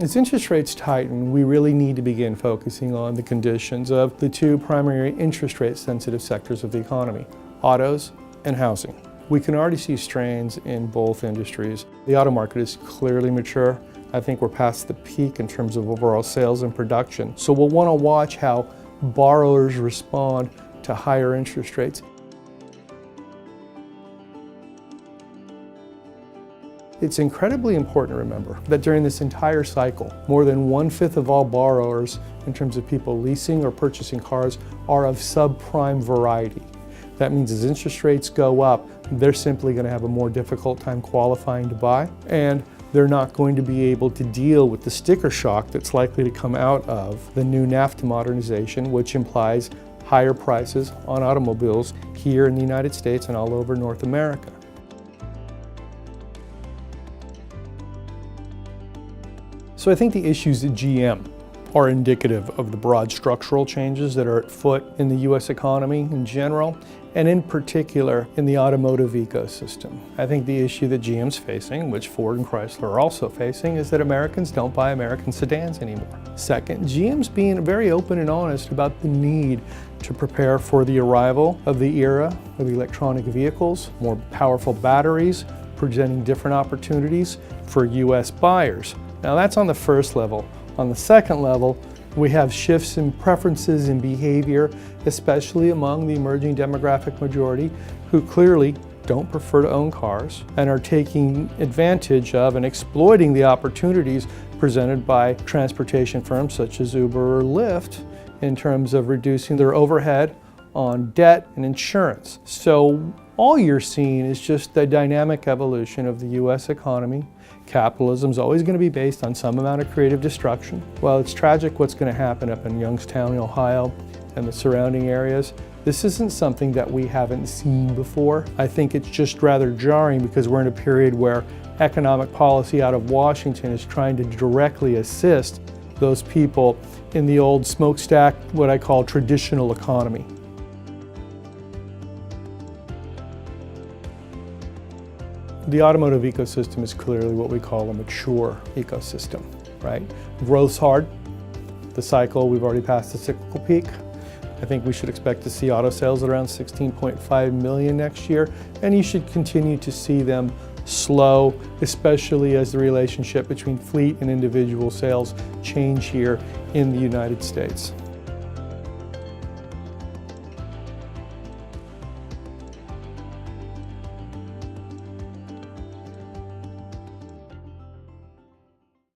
As interest rates tighten, we really need to begin focusing on the conditions of the two primary interest rate sensitive sectors of the economy, autos and housing. We can already see strains in both industries. The auto market is clearly mature. I think we're past the peak in terms of overall sales and production. So we'll want to watch how borrowers respond to higher interest rates. It's incredibly important to remember that during this entire cycle, more than 1/5 of all borrowers, in terms of people leasing or purchasing cars, are of subprime variety. That means as interest rates go up, they're simply going to have a more difficult time qualifying to buy, and they're not going to be able to deal with the sticker shock that's likely to come out of the new NAFTA modernization, which implies higher prices on automobiles here in the United States and all over North America. So I think the issues at GM are indicative of the broad structural changes that are at foot in the U.S. economy in general, and in particular in the automotive ecosystem. I think the issue that GM's facing, which Ford and Chrysler are also facing, is that Americans don't buy American sedans anymore. Second, GM's being very open and honest about the need to prepare for the arrival of the era of electronic vehicles, more powerful batteries, presenting different opportunities for U.S. buyers. Now that's on the first level. On the second level, we have shifts in preferences and behavior, especially among the emerging demographic majority who clearly don't prefer to own cars and are taking advantage of and exploiting the opportunities presented by transportation firms such as Uber or Lyft in terms of reducing their overhead on debt and insurance. So all you're seeing is just the dynamic evolution of the U.S. economy. Capitalism is always going to be based on some amount of creative destruction. While it's tragic what's going to happen up in Youngstown, Ohio, and the surrounding areas, this isn't something that we haven't seen before. I think it's just rather jarring because we're in a period where economic policy out of Washington is trying to directly assist those people in the old smokestack, what I call traditional economy. The automotive ecosystem is clearly what we call a mature ecosystem, right? Growth's hard. The cycle, we've already passed the cyclical peak. I think we should expect to see auto sales at around 16.5 million next year, and you should continue to see them slow, especially as the relationship between fleet and individual sales change here in the United States.